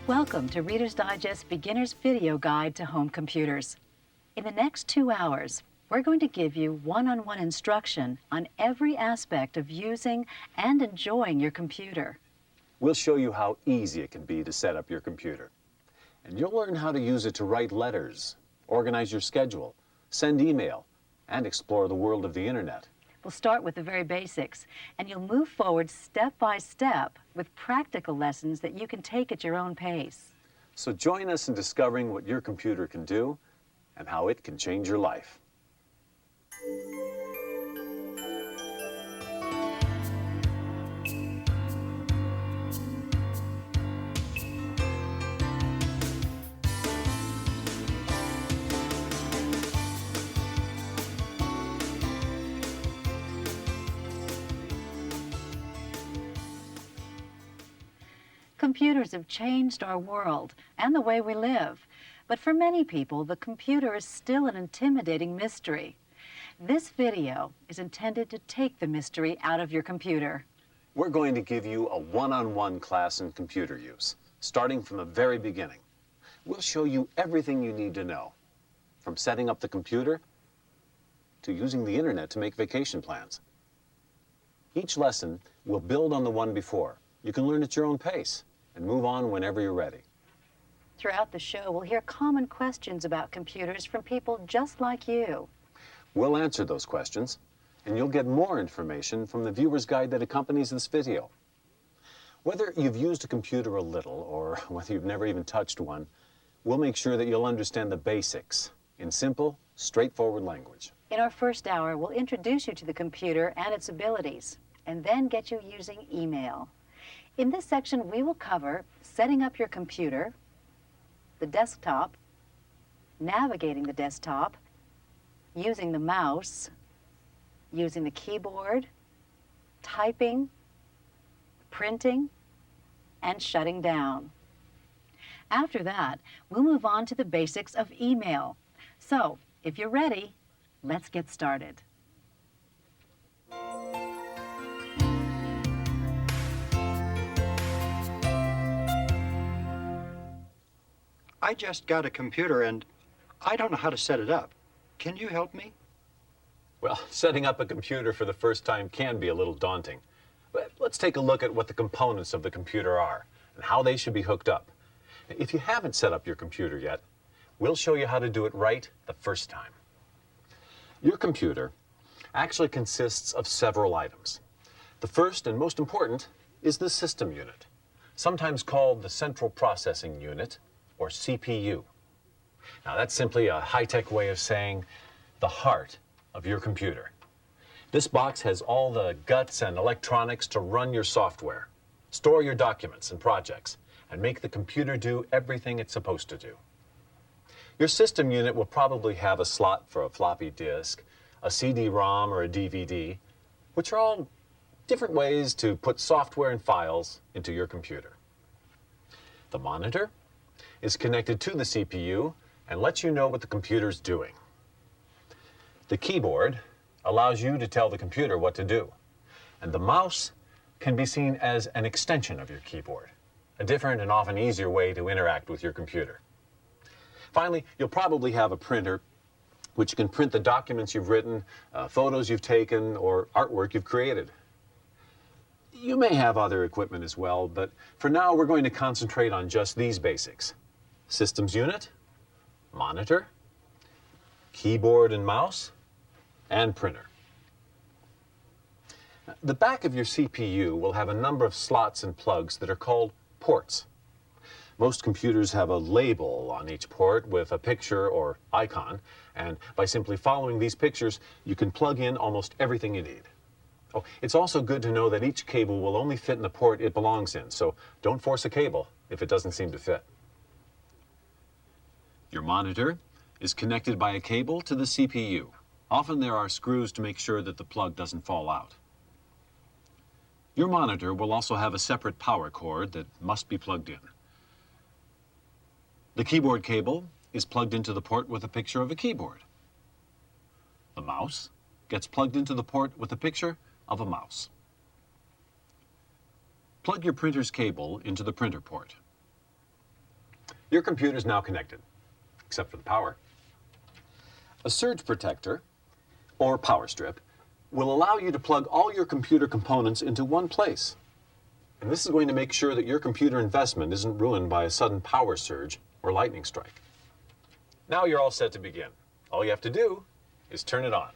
Welcome to Reader's Digest Beginner's Video Guide to Home Computers. In the next 2 hours, we're going to give you one-on-one instruction on every aspect of using and enjoying your computer. We'll show you how easy it can be to set up your computer. And you'll learn how to use it to write letters, organize your schedule, send email, and explore the world of the internet. We'll start with the very basics, and you'll move forward step by step with practical lessons that you can take at your own pace. So join us in discovering what your computer can do and how it can change your life. Computers have changed our world and the way we live, but for many people, the computer is still an intimidating mystery. This video is intended to take the mystery out of your computer. We're going to give you a one-on-one class in computer use, starting from the very beginning. We'll show you everything you need to know, from setting up the computer to using the internet to make vacation plans. Each lesson will build on the one before. You can learn at your own pace and move on whenever you're ready. Throughout the show, we'll hear common questions about computers from people just like you. We'll answer those questions, and you'll get more information from the viewer's guide that accompanies this video. Whether you've used a computer a little or whether you've never even touched one, we'll make sure that you'll understand the basics in simple, straightforward language. In our first hour, we'll introduce you to the computer and its abilities, and then get you using email. In this section, we will cover setting up your computer, the desktop, navigating the desktop, using the mouse, using the keyboard, typing, printing, and shutting down. After that, we'll move on to the basics of email. So, if you're ready, let's get started. I just got a computer and I don't know how to set it up. Can you help me? Well, setting up a computer for the first time can be a little daunting. But let's take a look at what the components of the computer are and how they should be hooked up. If you haven't set up your computer yet, we'll show you how to do it right the first time. Your computer actually consists of several items. The first and most important is the system unit, sometimes called the central processing unit, or CPU. Now that's simply a high-tech way of saying the heart of your computer. This box has all the guts and electronics to run your software, store your documents and projects, and make the computer do everything it's supposed to do. Your system unit will probably have a slot for a floppy disk, a CD-ROM or a DVD, which are all different ways to put software and files into your computer. The monitor is connected to the CPU and lets you know what the computer's doing. The keyboard allows you to tell the computer what to do. And the mouse can be seen as an extension of your keyboard, a different and often easier way to interact with your computer. Finally, you'll probably have a printer which can print the documents you've written, photos you've taken, or artwork you've created. You may have other equipment as well, but for now we're going to concentrate on just these basics. Systems unit, monitor, keyboard and mouse, and printer. The back of your CPU will have a number of slots and plugs that are called ports. Most computers have a label on each port with a picture or icon, and by simply following these pictures, you can plug in almost everything you need. Oh, it's also good to know that each cable will only fit in the port it belongs in, so don't force a cable if it doesn't seem to fit. Your monitor is connected by a cable to the CPU. Often there are screws to make sure that the plug doesn't fall out. Your monitor will also have a separate power cord that must be plugged in. The keyboard cable is plugged into the port with a picture of a keyboard. The mouse gets plugged into the port with a picture of a mouse. Plug your printer's cable into the printer port. Your computer is now connected, except for the power. A surge protector, or power strip, will allow you to plug all your computer components into one place. And this is going to make sure that your computer investment isn't ruined by a sudden power surge or lightning strike. Now you're all set to begin. All you have to do is turn it on.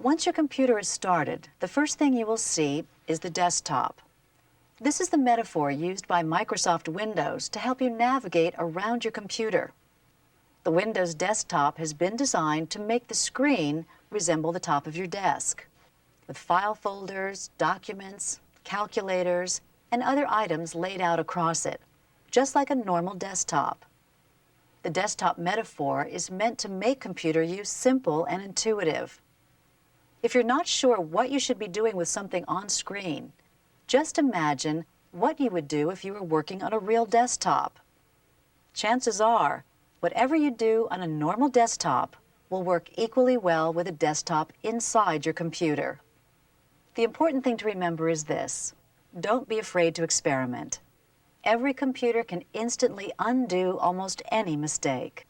Once your computer is started, the first thing you will see is the desktop. This is the metaphor used by Microsoft Windows to help you navigate around your computer. The Windows desktop has been designed to make the screen resemble the top of your desk, with file folders, documents, calculators, and other items laid out across it, just like a normal desktop. The desktop metaphor is meant to make computer use simple and intuitive. If you're not sure what you should be doing with something on screen, just imagine what you would do if you were working on a real desktop. Chances are, whatever you do on a normal desktop will work equally well with a desktop inside your computer. The important thing to remember is this: don't be afraid to experiment. Every computer can instantly undo almost any mistake.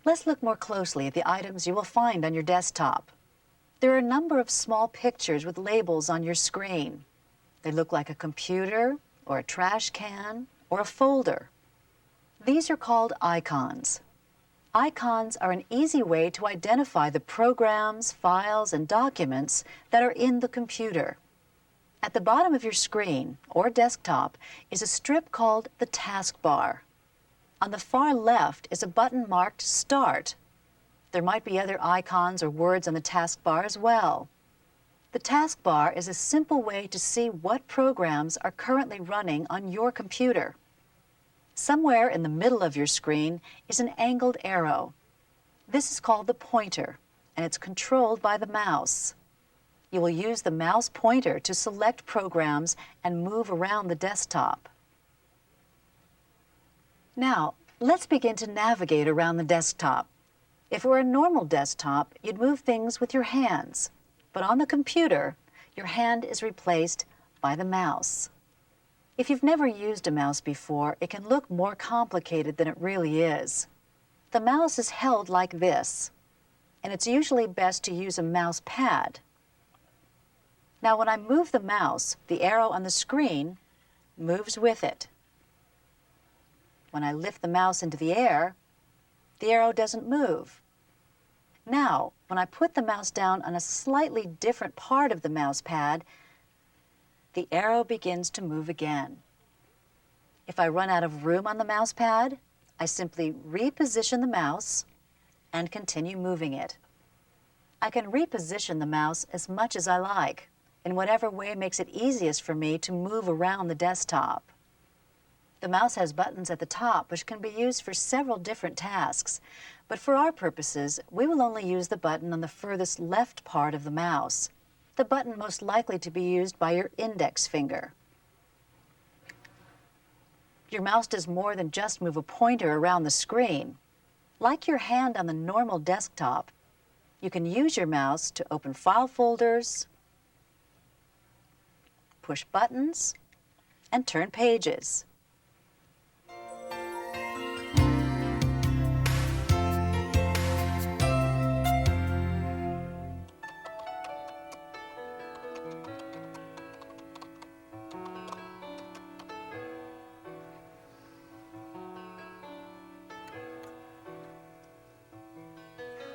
Let's look more closely at the items you will find on your desktop. There are a number of small pictures with labels on your screen. They look like a computer, or a trash can, or a folder. These are called icons. Icons are an easy way to identify the programs, files, and documents that are in the computer. At the bottom of your screen, or desktop, is a strip called the taskbar. On the far left is a button marked Start. There might be other icons or words on the taskbar as well. The taskbar is a simple way to see what programs are currently running on your computer. Somewhere in the middle of your screen is an angled arrow. This is called the pointer, and it's controlled by the mouse. You will use the mouse pointer to select programs and move around the desktop. Now, let's begin to navigate around the desktop. If it were a normal desktop, you'd move things with your hands. But on the computer, your hand is replaced by the mouse. If you've never used a mouse before, it can look more complicated than it really is. The mouse is held like this, and it's usually best to use a mouse pad. Now, when I move the mouse, the arrow on the screen moves with it. When I lift the mouse into the air, the arrow doesn't move. Now, when I put the mouse down on a slightly different part of the mouse pad, the arrow begins to move again. If I run out of room on the mouse pad, I simply reposition the mouse and continue moving it. I can reposition the mouse as much as I like, in whatever way makes it easiest for me to move around the desktop. The mouse has buttons at the top which can be used for several different tasks, but for our purposes, we will only use the button on the furthest left part of the mouse, the button most likely to be used by your index finger. Your mouse does more than just move a pointer around the screen. Like your hand on the normal desktop, you can use your mouse to open file folders, push buttons, and turn pages.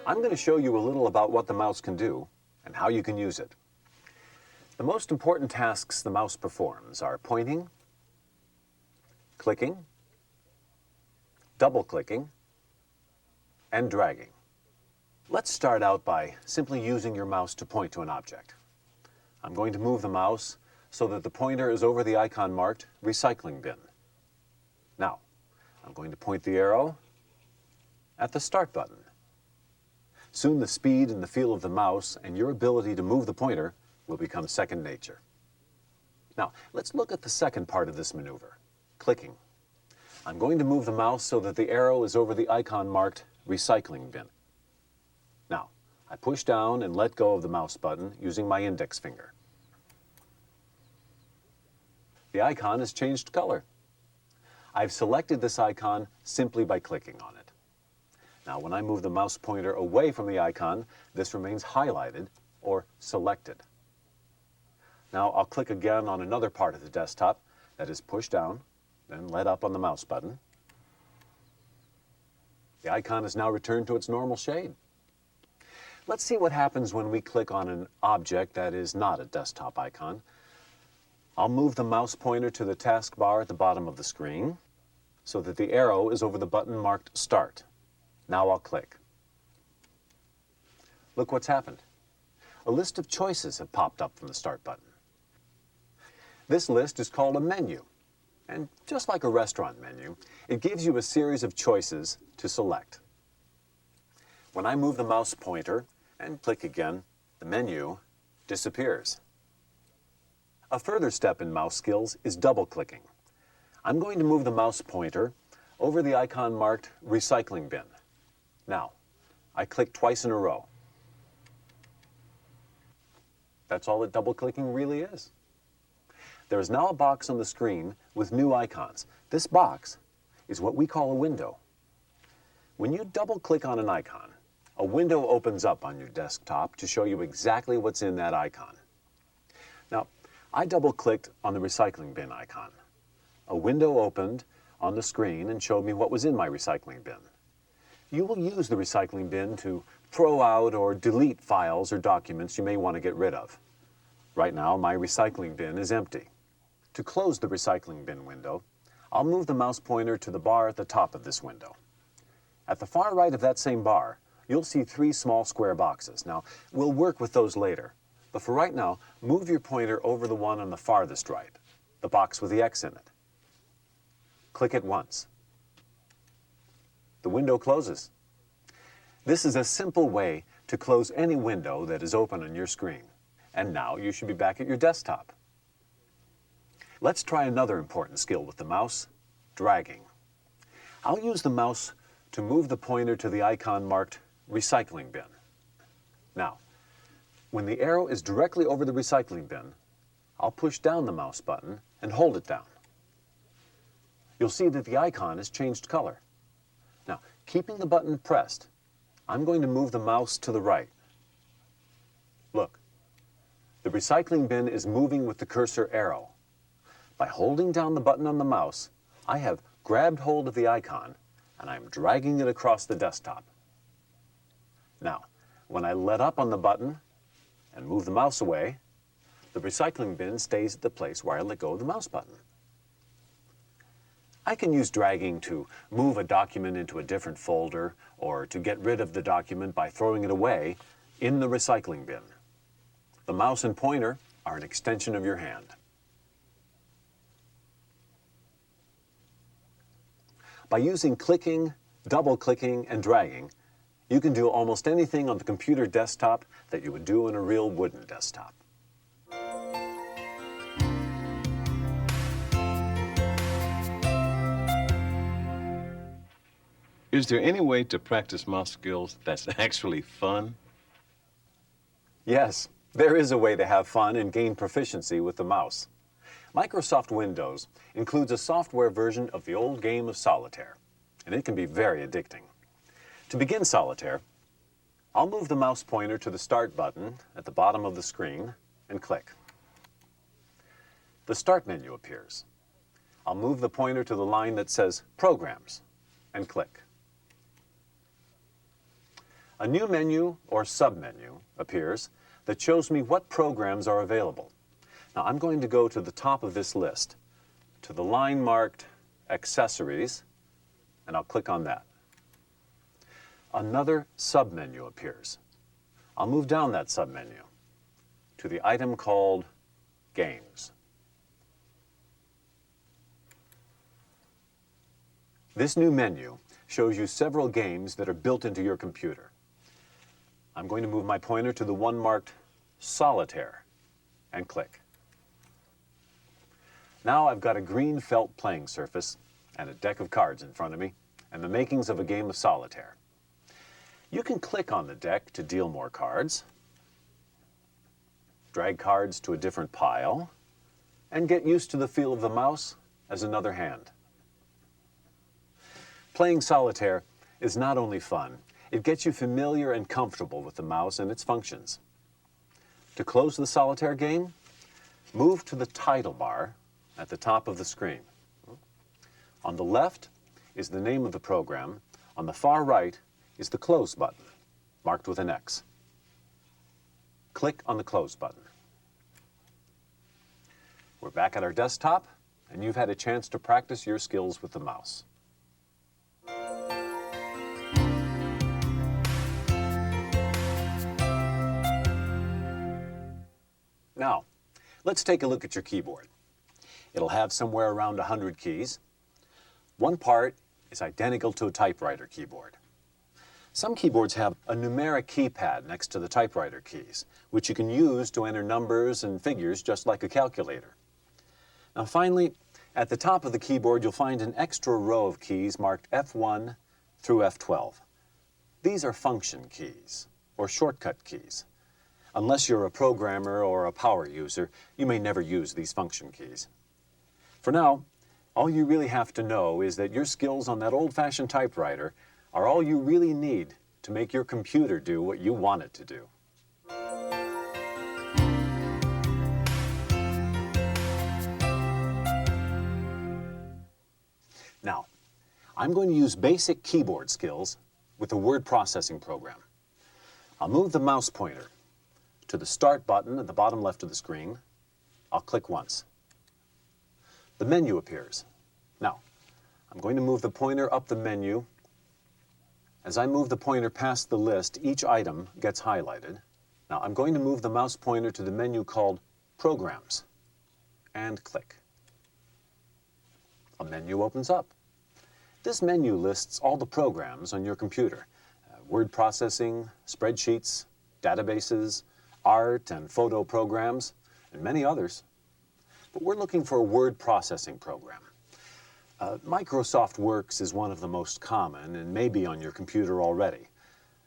I'm going to show you a little about what the mouse can do and how you can use it. The most important tasks the mouse performs are pointing, clicking, double-clicking, and dragging. Let's start out by simply using your mouse to point to an object. I'm going to move the mouse so that the pointer is over the icon marked Recycling Bin. Now, I'm going to point the arrow at the Start button. Soon the speed and the feel of the mouse and your ability to move the pointer will become second nature. Now, let's look at the second part of this maneuver, clicking. I'm going to move the mouse so that the arrow is over the icon marked Recycling Bin. Now, I push down and let go of the mouse button using my index finger. The icon has changed color. I've selected this icon simply by clicking on it. Now, when I move the mouse pointer away from the icon, this remains highlighted or selected. Now, I'll click again on another part of the desktop that is pushed down, then let up on the mouse button. The icon is now returned to its normal shade. Let's see what happens when we click on an object that is not a desktop icon. I'll move the mouse pointer to the taskbar at the bottom of the screen so that the arrow is over the button marked Start. Now I'll click. Look what's happened. A list of choices have popped up from the Start button. This list is called a menu, and just like a restaurant menu, it gives you a series of choices to select. When I move the mouse pointer and click again, the menu disappears. A further step in mouse skills is double-clicking. I'm going to move the mouse pointer over the icon marked Recycling Bin. Now, I click twice in a row. That's all that double-clicking really is. There is now a box on the screen with new icons. This box is what we call a window. When you double-click on an icon, a window opens up on your desktop to show you exactly what's in that icon. Now, I double-clicked on the recycling bin icon. A window opened on the screen and showed me what was in my recycling bin. You will use the recycling bin to throw out or delete files or documents you may want to get rid of. Right now, my recycling bin is empty. To close the recycling bin window, I'll move the mouse pointer to the bar at the top of this window. At the far right of that same bar, you'll see 3 small square boxes. Now, we'll work with those later, but for right now, move your pointer over the one on the farthest right, the box with the X in it. Click it once. The window closes. This is a simple way to close any window that is open on your screen. And now you should be back at your desktop. Let's try another important skill with the mouse, dragging. I'll use the mouse to move the pointer to the icon marked Recycling Bin. Now, when the arrow is directly over the recycling bin, I'll push down the mouse button and hold it down. You'll see that the icon has changed color. Now, keeping the button pressed, I'm going to move the mouse to the right. Look, the recycling bin is moving with the cursor arrow. By holding down the button on the mouse, I have grabbed hold of the icon and I'm dragging it across the desktop. Now, when I let up on the button and move the mouse away, the recycling bin stays at the place where I let go of the mouse button. I can use dragging to move a document into a different folder or to get rid of the document by throwing it away in the recycling bin. The mouse and pointer are an extension of your hand. By using clicking, double-clicking, and dragging, you can do almost anything on the computer desktop that you would do on a real wooden desktop. Is there any way to practice mouse skills that's actually fun? Yes, there is a way to have fun and gain proficiency with the mouse. Microsoft Windows includes a software version of the old game of solitaire, and it can be very addicting. To begin solitaire, I'll move the mouse pointer to the Start button at the bottom of the screen and click. The Start menu appears. I'll move the pointer to the line that says Programs and click. A new menu or submenu appears that shows me what programs are available. Now I'm going to go to the top of this list, to the line marked Accessories, and I'll click on that. Another submenu appears. I'll move down that submenu to the item called Games. This new menu shows you several games that are built into your computer. I'm going to move my pointer to the one marked Solitaire and click. Now I've got a green felt playing surface and a deck of cards in front of me and the makings of a game of solitaire. You can click on the deck to deal more cards, drag cards to a different pile, and get used to the feel of the mouse as another hand. Playing solitaire is not only fun, it gets you familiar and comfortable with the mouse and its functions. To close the solitaire game, move to the title bar at the top of the screen. On the left is the name of the program. On the far right is the close button, marked with an X. Click on the close button. We're back at our desktop, and you've had a chance to practice your skills with the mouse. Now, let's take a look at your keyboard. It'll have somewhere around 100 keys. One part is identical to a typewriter keyboard. Some keyboards have a numeric keypad next to the typewriter keys, which you can use to enter numbers and figures just like a calculator. Now finally, at the top of the keyboard you'll find an extra row of keys marked F1 through F12. These are function keys, or shortcut keys. Unless you're a programmer or a power user, you may never use these function keys. For now, all you really have to know is that your skills on that old-fashioned typewriter are all you really need to make your computer do what you want it to do. Now, I'm going to use basic keyboard skills with a word processing program. I'll move the mouse pointer to the Start button at the bottom left of the screen. I'll click once. The menu appears. Now, I'm going to move the pointer up the menu. As I move the pointer past the list, each item gets highlighted. Now, I'm going to move the mouse pointer to the menu called Programs, and click. A menu opens up. This menu lists all the programs on your computer. Word processing, spreadsheets, databases, art and photo programs, and many others. But we're looking for a word processing program. Microsoft Works is one of the most common and may be on your computer already.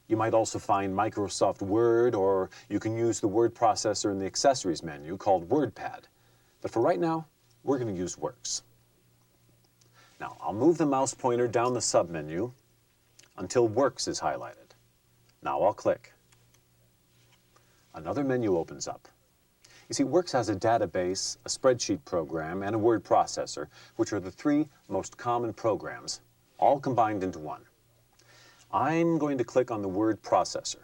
You might also find Microsoft Word, or you can use the word processor in the accessories menu called WordPad. But for right now, we're going to use Works. Now, I'll move the mouse pointer down the submenu until Works is highlighted. Now I'll click. Another menu opens up. You see, Works has a database, a spreadsheet program, and a word processor, which are the three most common programs, all combined into one. I'm going to click on the word processor.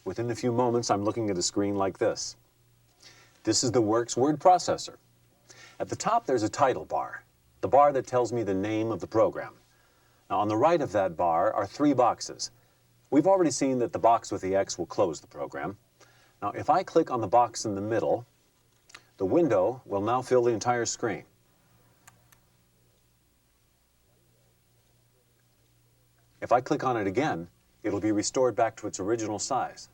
Within a few moments, I'm looking at a screen like this. This is the Works word processor. At the top, there's a title bar, the bar that tells me the name of the program. Now, on the right of that bar are three boxes. We've already seen that the box with the X will close the program. Now, if I click on the box in the middle, the window will now fill the entire screen. If I click on it again, it'll be restored back to its original size.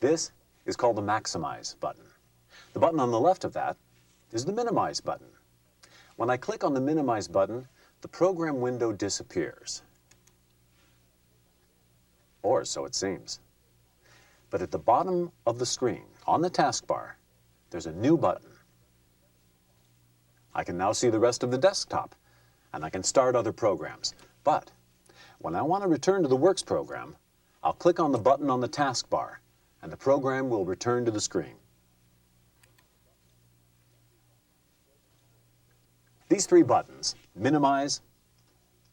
This is called the Maximize button. The button on the left of that is the Minimize button. When I click on the Minimize button, the program window disappears. Or so it seems. But at the bottom of the screen, on the taskbar, there's a new button. I can now see the rest of the desktop, and I can start other programs. But when I want to return to the Works program, I'll click on the button on the taskbar, and the program will return to the screen. These three buttons, Minimize,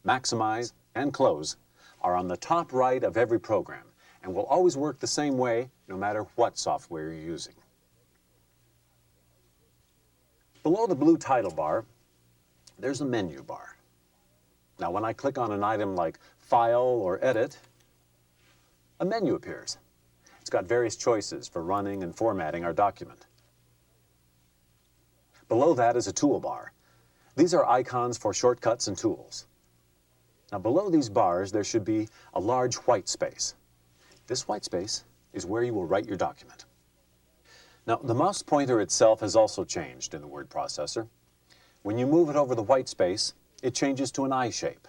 Maximize, and Close, are on the top right of every program, and will always work the same way no matter what software you're using. Below the blue title bar, there's a menu bar. Now, when I click on an item like File or Edit, a menu appears. It's got various choices for running and formatting our document. Below that is a toolbar. These are icons for shortcuts and tools. Now, below these bars, there should be a large white space. This white space is where you will write your document. Now, the mouse pointer itself has also changed in the word processor. When you move it over the white space, it changes to an I shape.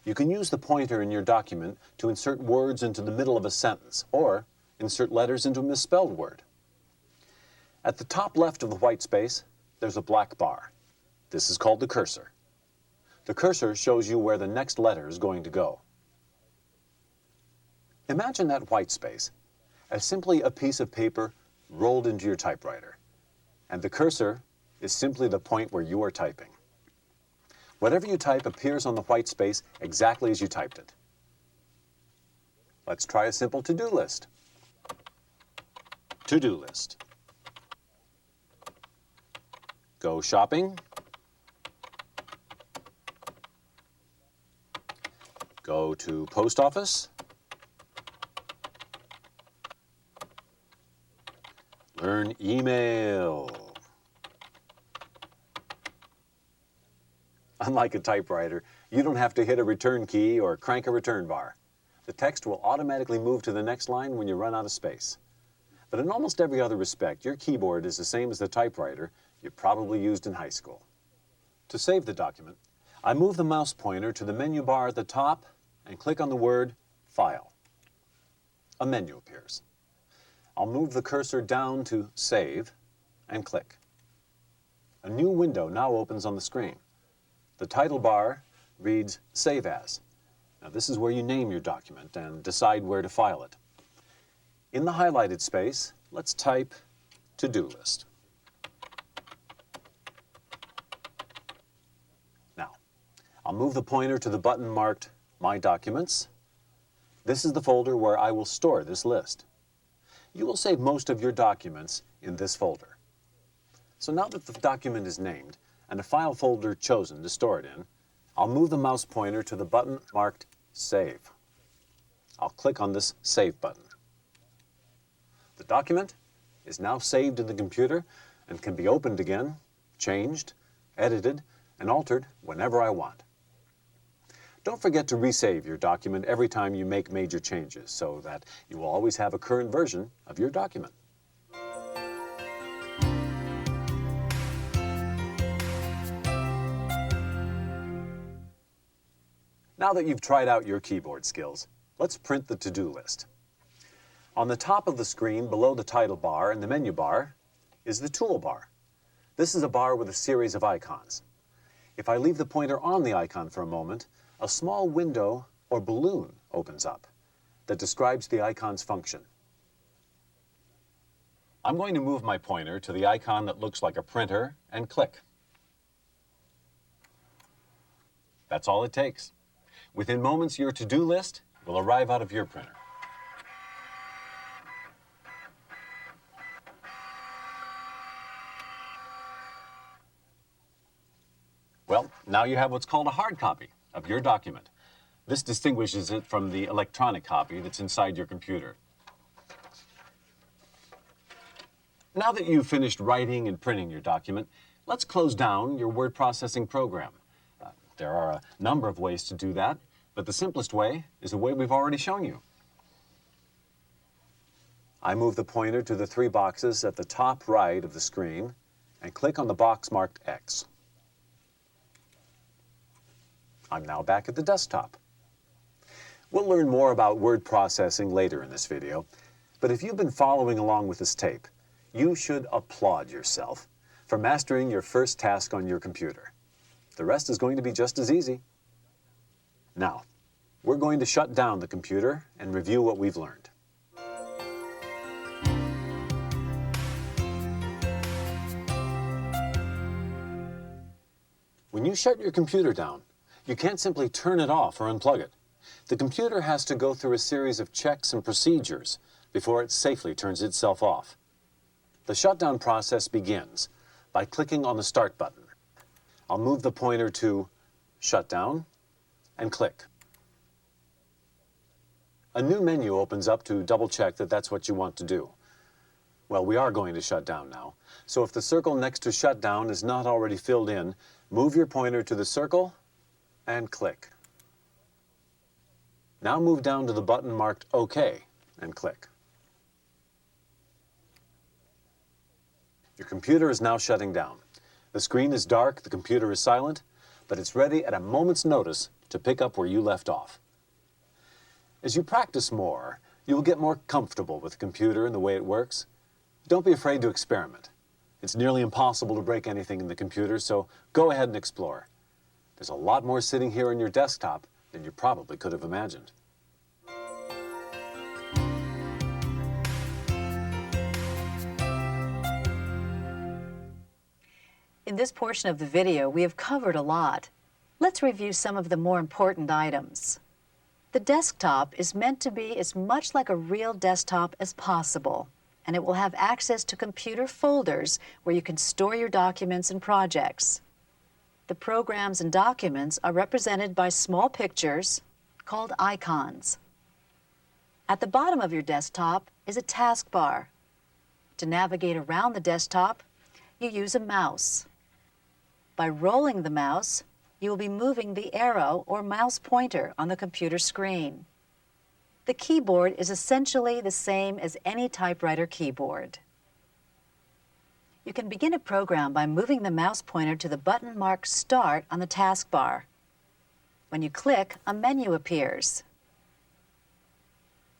You can use the pointer in your document to insert words into the middle of a sentence or insert letters into a misspelled word. At the top left of the white space, there's a black bar. This is called the cursor. The cursor shows you where the next letter is going to go. Imagine that white space as simply a piece of paper rolled into your typewriter, and the cursor is simply the point where you are typing. Whatever you type appears on the white space exactly as you typed it. Let's try a simple to-do list. To-do list. Go shopping. Go to post office. Learn email. Unlike a typewriter, you don't have to hit a return key or crank a return bar. The text will automatically move to the next line when you run out of space. But in almost every other respect, your keyboard is the same as the typewriter you probably used in high school. To save the document, I move the mouse pointer to the menu bar at the top and click on the word File. A menu appears. I'll move the cursor down to Save and click. A new window now opens on the screen. The title bar reads Save As. Now this is where you name your document and decide where to file it. In the highlighted space, let's type To-Do List. Now, I'll move the pointer to the button marked My Documents. This is the folder where I will store this list. You will save most of your documents in this folder. So now that the document is named and a file folder chosen to store it in, I'll move the mouse pointer to the button marked Save. I'll click on this Save button. The document is now saved in the computer and can be opened again, changed, edited, and altered whenever I want. Don't forget to resave your document every time you make major changes so that you will always have a current version of your document. Now that you've tried out your keyboard skills, let's print the to-do list. On the top of the screen, below the title bar and the menu bar, is the toolbar. This is a bar with a series of icons. If I leave the pointer on the icon for a moment, a small window or balloon opens up that describes the icon's function. I'm going to move my pointer to the icon that looks like a printer and click. That's all it takes. Within moments, your to-do list will arrive out of your printer. Well, now you have what's called a hard copy of your document. This distinguishes it from the electronic copy that's inside your computer. Now that you've finished writing and printing your document, let's close down your word processing program. There are a number of ways to do that, but the simplest way is the way we've already shown you. I move the pointer to the three boxes at the top right of the screen and click on the box marked X. I'm now back at the desktop. We'll learn more about word processing later in this video, but if you've been following along with this tape, you should applaud yourself for mastering your first task on your computer. The rest is going to be just as easy. Now, we're going to shut down the computer and review what we've learned. When you shut your computer down, you can't simply turn it off or unplug it. The computer has to go through a series of checks and procedures before it safely turns itself off. The shutdown process begins by clicking on the Start button. I'll move the pointer to Shut Down and click. A new menu opens up to double-check that that's what you want to do. Well, we are going to shut down now, so if the circle next to Shut Down is not already filled in, move your pointer to the circle and click. Now move down to the button marked OK and click. Your computer is now shutting down. The screen is dark, the computer is silent, but it's ready at a moment's notice to pick up where you left off. As you practice more, you will get more comfortable with the computer and the way it works. Don't be afraid to experiment. It's nearly impossible to break anything in the computer, so go ahead and explore. There's a lot more sitting here on your desktop than you probably could have imagined. In this portion of the video, we have covered a lot. Let's review some of the more important items. The desktop is meant to be as much like a real desktop as possible, and it will have access to computer folders where you can store your documents and projects. The programs and documents are represented by small pictures called icons. At the bottom of your desktop is a taskbar. To navigate around the desktop, you use a mouse. By rolling the mouse, you will be moving the arrow or mouse pointer on the computer screen. The keyboard is essentially the same as any typewriter keyboard. You can begin a program by moving the mouse pointer to the button marked Start on the taskbar. When you click, a menu appears.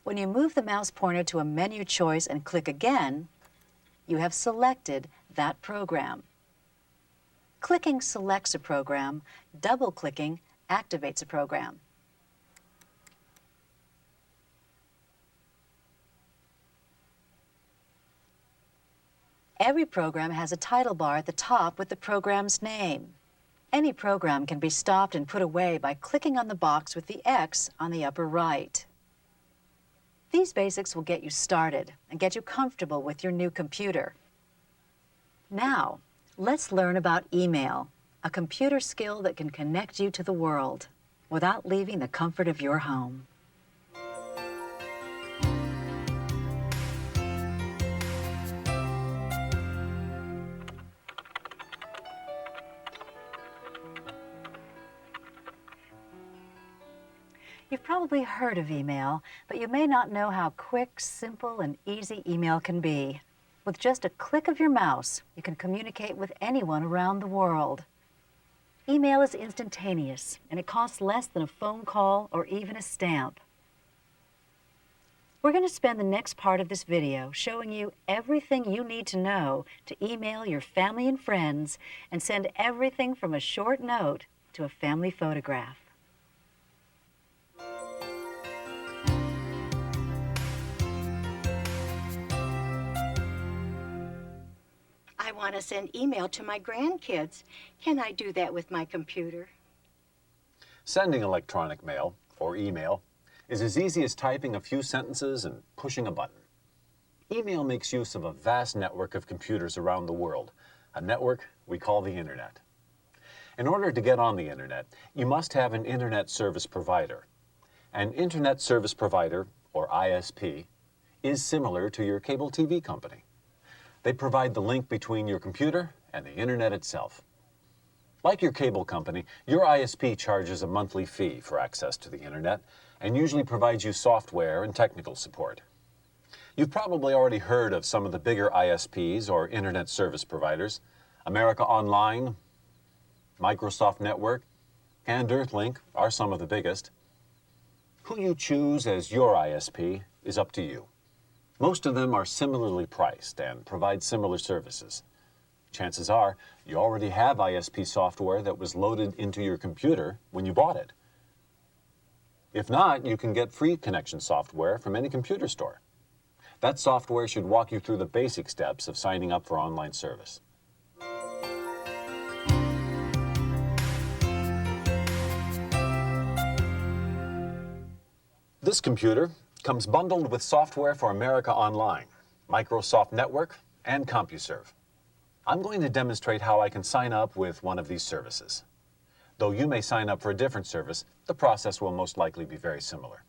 When you move the mouse pointer to a menu choice and click again, you have selected that program. Clicking selects a program, double-clicking activates a program. Every program has a title bar at the top with the program's name. Any program can be stopped and put away by clicking on the box with the X on the upper right. These basics will get you started and get you comfortable with your new computer. Now, let's learn about email, a computer skill that can connect you to the world without leaving the comfort of your home. You've probably heard of email, but you may not know how quick, simple, and easy email can be. With just a click of your mouse, you can communicate with anyone around the world. Email is instantaneous, and it costs less than a phone call or even a stamp. We're going to spend the next part of this video showing you everything you need to know to email your family and friends and send everything from a short note to a family photograph. I want to send email to my grandkids. Can I do that with my computer? Sending electronic mail, or email, is as easy as typing a few sentences and pushing a button. Email makes use of a vast network of computers around the world, a network we call the Internet. In order to get on the Internet, you must have an Internet service provider. An Internet service provider, or ISP, is similar to your cable TV company. They provide the link between your computer and the Internet itself. Like your cable company, your ISP charges a monthly fee for access to the Internet and usually provides you software and technical support. You've probably already heard of some of the bigger ISPs or Internet service providers. America Online, Microsoft Network, and Earthlink are some of the biggest. Who you choose as your ISP is up to you. Most of them are similarly priced and provide similar services. Chances are you already have ISP software that was loaded into your computer when you bought it. If not, you can get free connection software from any computer store. That software should walk you through the basic steps of signing up for online service. This computer comes bundled with software for America Online, Microsoft Network, and CompuServe. I'm going to demonstrate how I can sign up with one of these services. Though you may sign up for a different service, the process will most likely be very similar.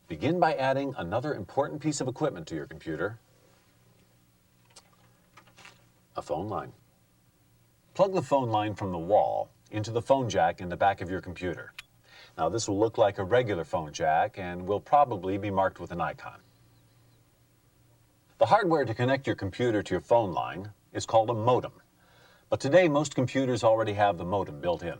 Begin by adding another important piece of equipment to your computer, a phone line. Plug the phone line from the wall into the phone jack in the back of your computer. Now, this will look like a regular phone jack and will probably be marked with an icon. The hardware to connect your computer to your phone line is called a modem. But today, most computers already have the modem built in.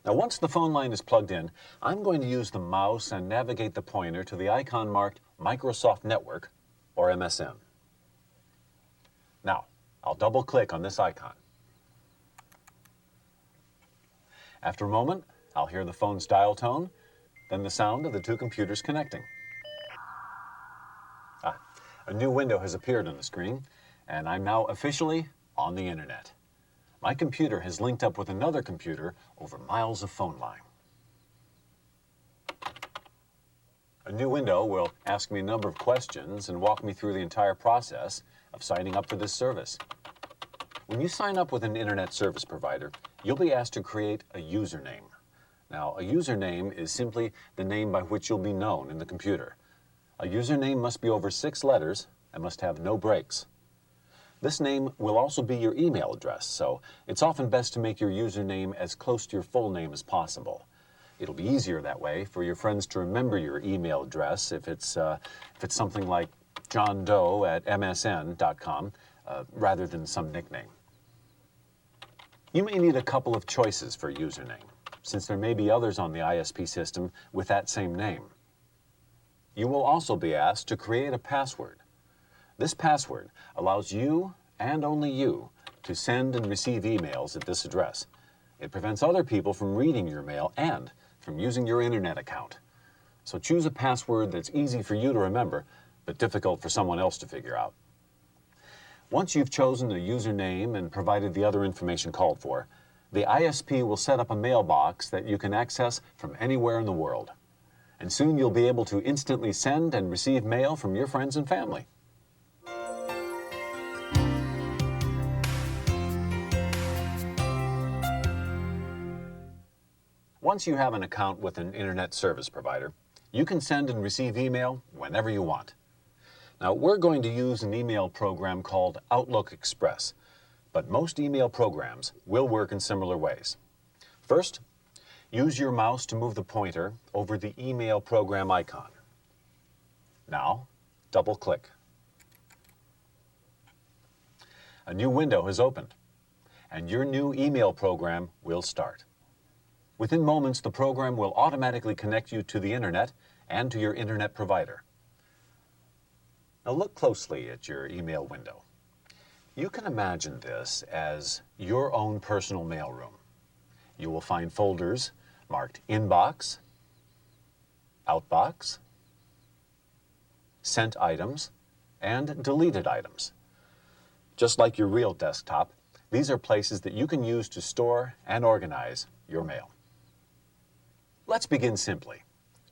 Now, once the phone line is plugged in, I'm going to use the mouse and navigate the pointer to the icon marked Microsoft Network, or MSN. Now, I'll double-click on this icon. After a moment, I'll hear the phone's dial tone, then the sound of the two computers connecting. A new window has appeared on the screen, and I'm now officially on the internet. My computer has linked up with another computer over miles of phone line. A new window will ask me a number of questions and walk me through the entire process of signing up for this service. When you sign up with an internet service provider, you'll be asked to create a username. Now, a username is simply the name by which you'll be known in the computer. A username must be over 6 letters and must have no breaks. This name will also be your email address, so it's often best to make your username as close to your full name as possible. It'll be easier that way for your friends to remember your email address if it's something like johndoe@msn.com rather than some nickname. You may need a couple of choices for a username, since there may be others on the ISP system with that same name. You will also be asked to create a password. This password allows you, and only you, to send and receive emails at this address. It prevents other people from reading your mail and from using your internet account. So choose a password that's easy for you to remember, but difficult for someone else to figure out. Once you've chosen a username and provided the other information called for, the ISP will set up a mailbox that you can access from anywhere in the world. And soon you'll be able to instantly send and receive mail from your friends and family. Once you have an account with an internet service provider, you can send and receive email whenever you want. Now, we're going to use an email program called Outlook Express, but most email programs will work in similar ways. First, use your mouse to move the pointer over the email program icon. Now, double-click. A new window has opened, and your new email program will start. Within moments, the program will automatically connect you to the internet and to your internet provider. Now look closely at your email window. You can imagine this as your own personal mailroom. You will find folders marked Inbox, Outbox, Sent Items, and Deleted Items. Just like your real desktop, these are places that you can use to store and organize your mail. Let's begin simply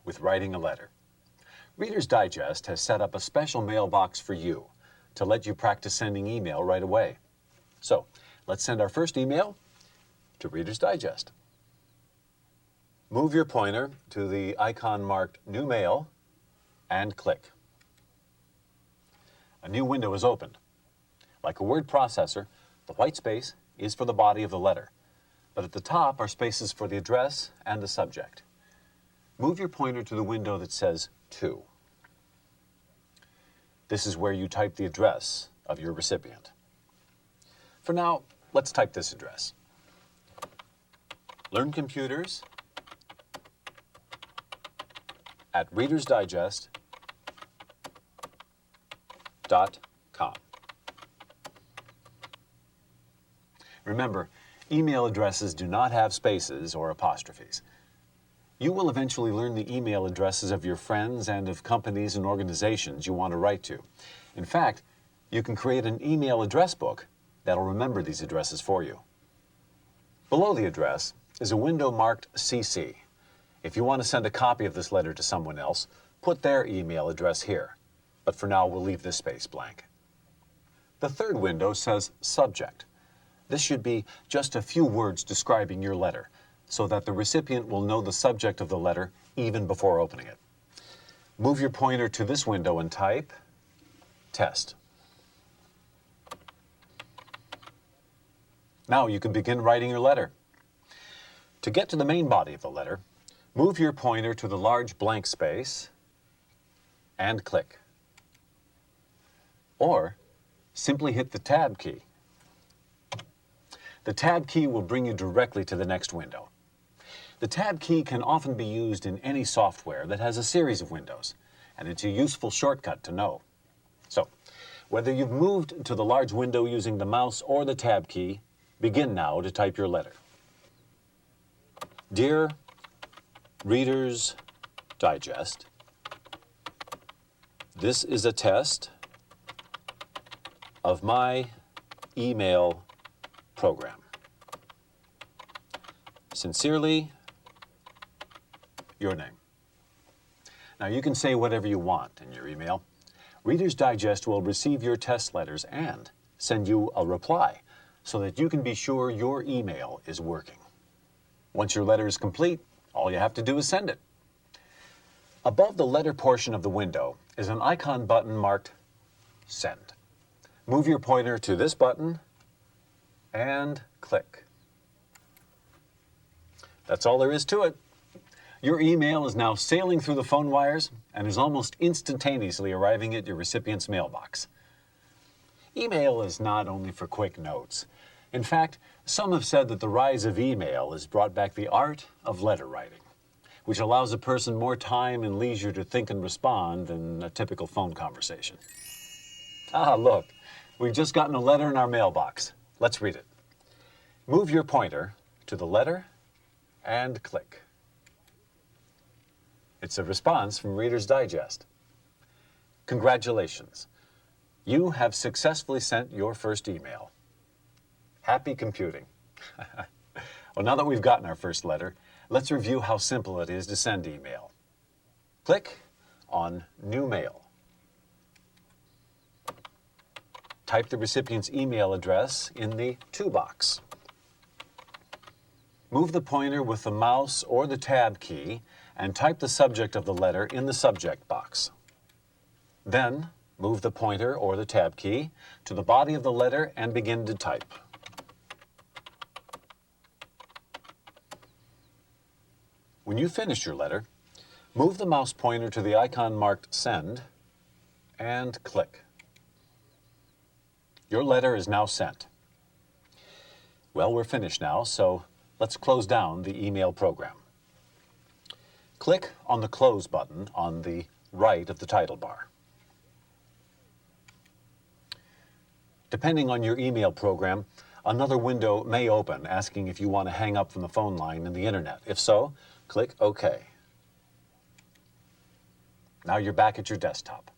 with writing a letter. Reader's Digest has set up a special mailbox for you to let you practice sending email right away. So, let's send our first email to Reader's Digest. Move your pointer to the icon marked New Mail and click. A new window is opened. Like a word processor, the white space is for the body of the letter, but at the top are spaces for the address and the subject. Move your pointer to the window that says To. This is where you type the address of your recipient. For now, let's type this address. Learn Computers at readersdigest.com. Remember, email addresses do not have spaces or apostrophes. You will eventually learn the email addresses of your friends and of companies and organizations you want to write to. In fact, you can create an email address book that'll remember these addresses for you. Below the address is a window marked CC. If you want to send a copy of this letter to someone else, put their email address here. But for now, we'll leave this space blank. The third window says Subject. This should be just a few words describing your letter, so that the recipient will know the subject of the letter even before opening it. Move your pointer to this window and type Test. Now you can begin writing your letter. To get to the main body of the letter, move your pointer to the large blank space and click. Or simply hit the Tab key The Tab key will bring you directly to the next window. The Tab key can often be used in any software that has a series of windows, and it's a useful shortcut to know. So, whether you've moved to the large window using the mouse or the Tab key, begin now to type your letter. Dear Reader's Digest, this is a test of my email program. Sincerely, your name. Now you can say whatever you want in your email. Reader's Digest will receive your test letters and send you a reply so that you can be sure your email is working. Once your letter is complete, all you have to do is send it. Above the letter portion of the window is an icon button marked Send. Move your pointer to this button and click. That's all there is to it. Your email is now sailing through the phone wires and is almost instantaneously arriving at your recipient's mailbox. Email is not only for quick notes. In fact, some have said that the rise of email has brought back the art of letter writing, which allows a person more time and leisure to think and respond than a typical phone conversation. Ah, look, we've just gotten a letter in our mailbox. Let's read it. Move your pointer to the letter and click. It's a response from Reader's Digest. Congratulations. You have successfully sent your first email. Happy computing. Well, now that we've gotten our first letter, let's review how simple it is to send email. Click on New Mail. Type the recipient's email address in the To box. Move the pointer with the mouse or the Tab key and type the subject of the letter in the subject box. Then, move the pointer or the Tab key to the body of the letter and begin to type. When you finish your letter, move the mouse pointer to the icon marked Send and click. Your letter is now sent. Well, we're finished now, so let's close down the email program. Click on the Close button on the right of the title bar. Depending on your email program, another window may open asking if you want to hang up from the phone line and the internet. If so, click OK. Now you're back at your desktop.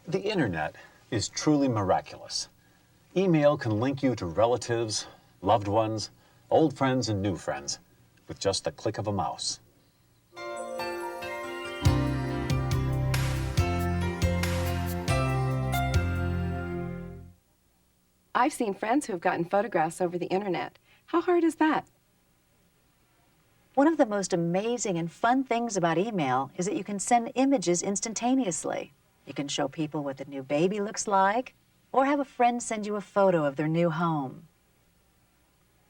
The internet is truly miraculous. Email can link you to relatives, loved ones, old friends and new friends with just the click of a mouse. I've seen friends who have gotten photographs over the internet. How hard is that? One of the most amazing and fun things about email is that you can send images instantaneously. You can show people what the new baby looks like, or have a friend send you a photo of their new home.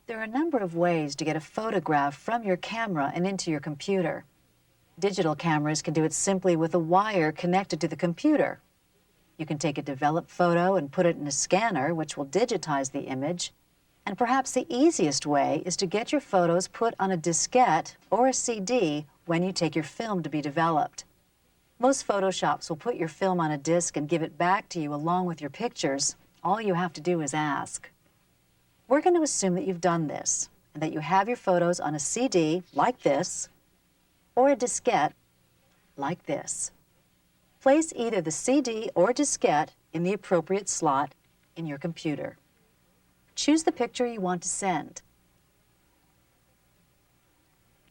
There are a number of ways to get a photograph from your camera and into your computer. Digital cameras can do it simply with a wire connected to the computer. You can take a developed photo and put it in a scanner, which will digitize the image. And perhaps the easiest way is to get your photos put on a diskette or a CD when you take your film to be developed. Most photo shops will put your film on a disc and give it back to you along with your pictures. All you have to do is ask. We're going to assume that you've done this and that you have your photos on a CD like this or a diskette like this. Place either the CD or diskette in the appropriate slot in your computer. Choose the picture you want to send.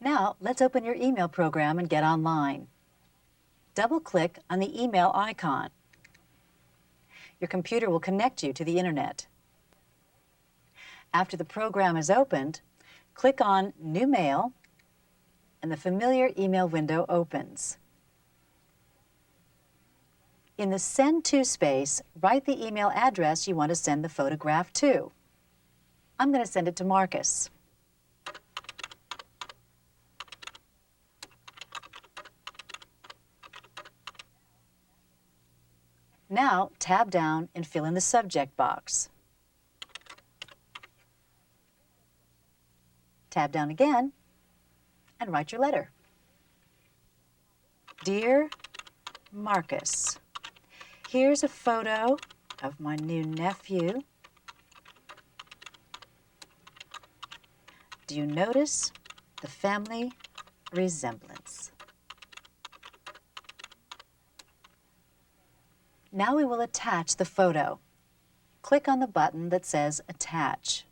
Now, let's open your email program and get online. Double-click on the email icon. Your computer will connect you to the internet. After the program is opened, click on New Mail, and the familiar email window opens. In the Send To space, write the email address you want to send the photograph to. I'm going to send it to Marcus. Now, tab down and fill in the subject box. tab down again, and write your letter. Dear Marcus, here's a photo of my new nephew. Do you notice the family resemblance? Now we will attach the photo. Click on the button that says Attach.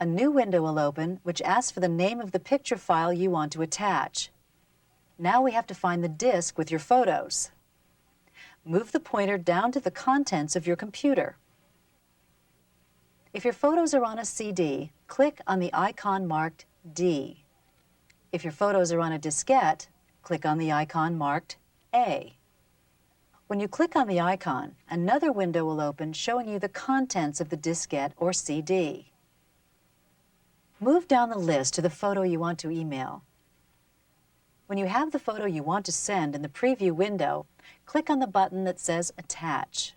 A new window will open which asks for the name of the picture file you want to attach. Now we have to find the disk with your photos. Move the pointer down to the contents of your computer. If your photos are on a CD, click on the icon marked D. If your photos are on a diskette, click on the icon marked A. When you click on the icon, another window will open showing you the contents of the diskette or CD. Move down the list to the photo you want to email. When you have the photo you want to send in the preview window, click on the button that says Attach.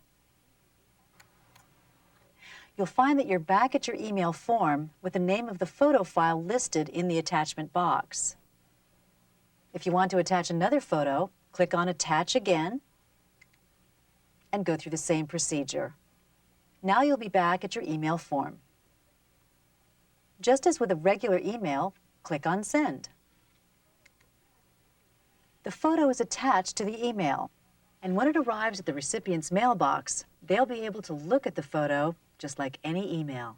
You'll find that you're back at your email form with the name of the photo file listed in the attachment box. If you want to attach another photo, click on Attach again and go through the same procedure. Now you'll be back at your email form. Just as with a regular email, click on Send. The photo is attached to the email, and when it arrives at the recipient's mailbox, they'll be able to look at the photo just like any email.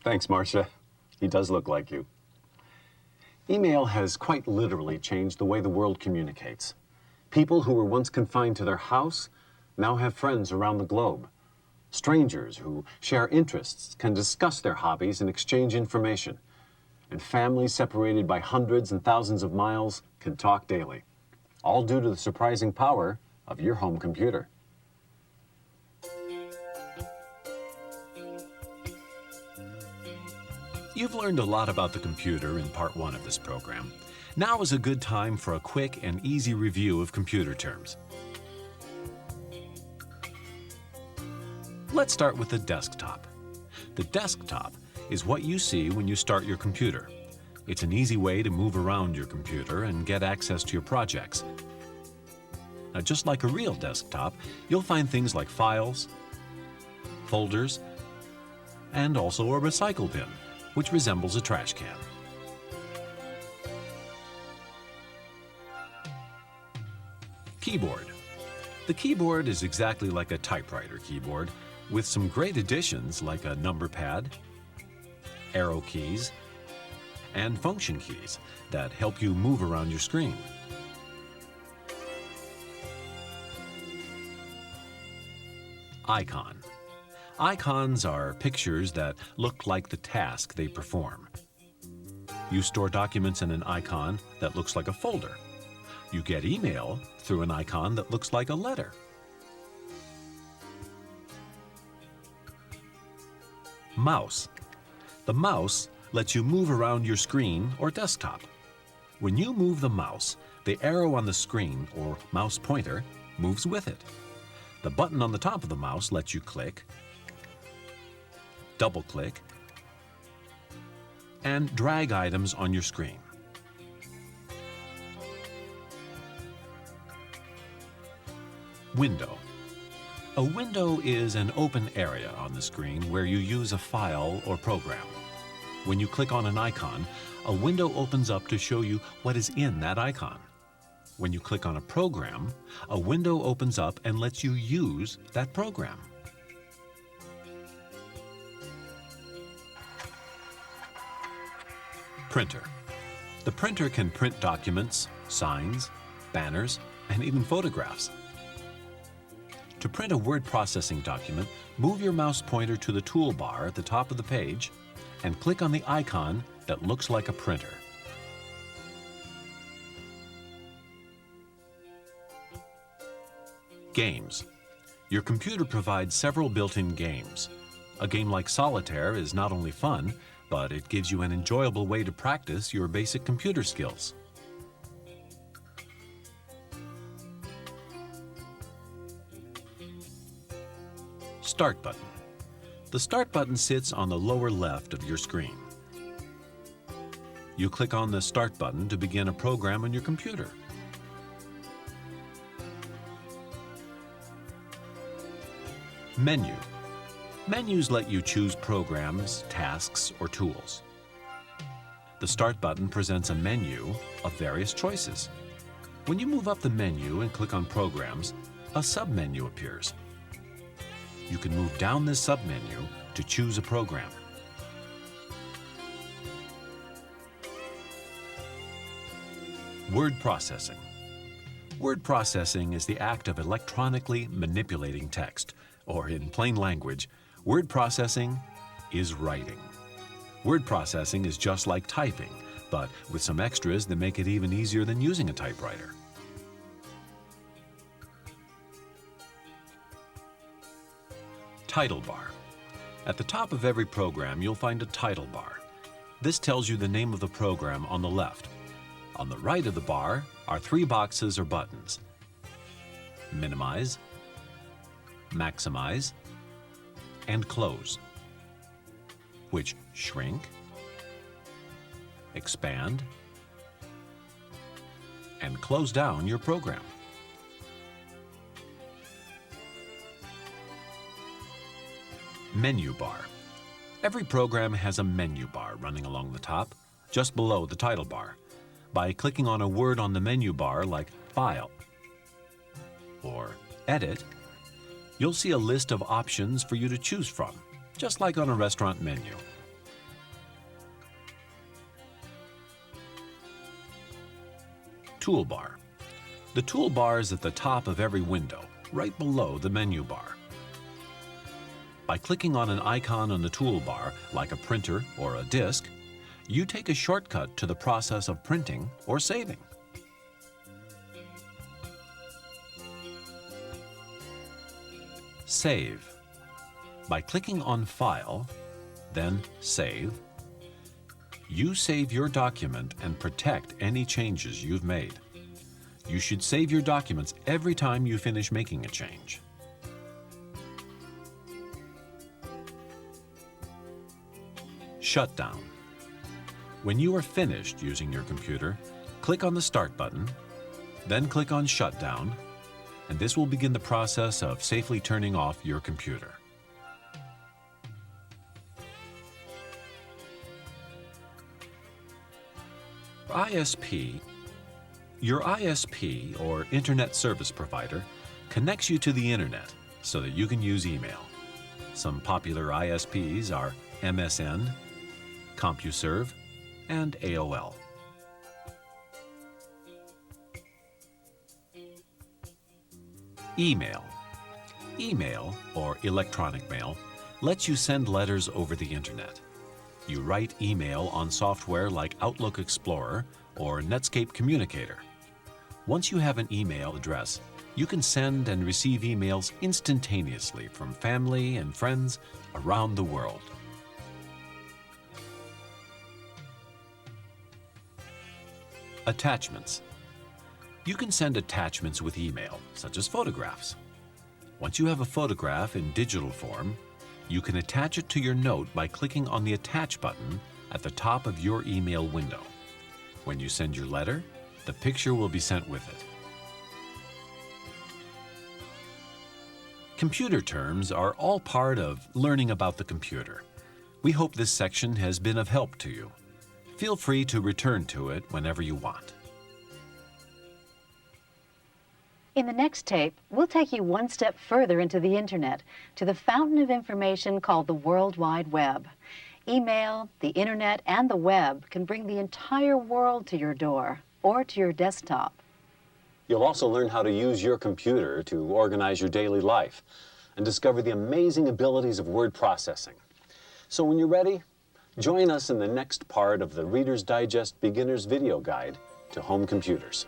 Thanks, Marcia. He does look like you. Email has quite literally changed the way the world communicates. People who were once confined to their house now have friends around the globe. Strangers who share interests can discuss their hobbies and exchange information. And families separated by hundreds and thousands of miles can talk daily. All due to the surprising power of your home computer. You've learned a lot about the computer in part 1 of this program. Now is a good time for a quick and easy review of computer terms. Let's start with the desktop. The desktop is what you see when you start your computer. It's an easy way to move around your computer and get access to your projects. Now, just like a real desktop, you'll find things like files, folders, and also a recycle bin, which resembles a trash can. Keyboard. The keyboard is exactly like a typewriter keyboard, with some great additions like a number pad, arrow keys, and function keys that help you move around your screen. Icon. Icons are pictures that look like the task they perform. You store documents in an icon that looks like a folder. You get email through an icon that looks like a letter. Mouse. The mouse lets you move around your screen or desktop. When you move the mouse, the arrow on the screen, or mouse pointer, moves with it. The button on the top of the mouse lets you click, double-click, and drag items on your screen. Window. A window is an open area on the screen where you use a file or program. When you click on an icon, a window opens up to show you what is in that icon. When you click on a program, a window opens up and lets you use that program. Printer. The printer can print documents, signs, banners, and even photographs. To print a word processing document, move your mouse pointer to the toolbar at the top of the page and click on the icon that looks like a printer. Games. Your computer provides several built-in games. A game like Solitaire is not only fun, but it gives you an enjoyable way to practice your basic computer skills. Start button. The Start button sits on the lower left of your screen. You click on the Start button to begin a program on your computer. Menu. Menus let you choose programs, tasks, or tools. The Start button presents a menu of various choices. When you move up the menu and click on Programs, a submenu appears. You can move down this submenu to choose a program. Word processing. Word processing is the act of electronically manipulating text, or in plain language, word processing is writing. Word processing is just like typing, but with some extras that make it even easier than using a typewriter. Title bar. At the top of every program, you'll find a title bar. This tells you the name of the program on the left. On the right of the bar are 3 boxes or buttons: minimize, maximize, and close, which shrink, expand, and close down your program. Menu bar. Every program has a menu bar running along the top, just below the title bar. By clicking on a word on the menu bar like File or Edit, you'll see a list of options for you to choose from, just like on a restaurant menu. Toolbar. The toolbar is at the top of every window, right below the menu bar. By clicking on an icon on the toolbar, like a printer or a disk, you take a shortcut to the process of printing or saving. Save. By clicking on File, then Save, you save your document and protect any changes you've made. You should save your documents every time you finish making a change. Shutdown. When you are finished using your computer, click on the Start button, then click on Shutdown, and this will begin the process of safely turning off your computer. ISP. Your ISP, or Internet Service Provider, connects you to the Internet so that you can use email. Some popular ISPs are MSN, CompuServe, and AOL. Email. Email, or electronic mail, lets you send letters over the Internet. You write email on software like Outlook Explorer or Netscape Communicator. Once you have an email address, you can send and receive emails instantaneously from family and friends around the world. Attachments. You can send attachments with email, such as photographs. Once you have a photograph in digital form, you can attach it to your note by clicking on the Attach button at the top of your email window. When you send your letter, the picture will be sent with it. Computer terms are all part of learning about the computer. We hope this section has been of help to you. Feel free to return to it whenever you want. In the next tape, we'll take you one step further into the Internet, to the fountain of information called the World Wide Web. Email, the Internet, and the web can bring the entire world to your door or to your desktop. You'll also learn how to use your computer to organize your daily life and discover the amazing abilities of word processing. So when you're ready, join us in the next part of the Reader's Digest Beginner's Video Guide to Home Computers.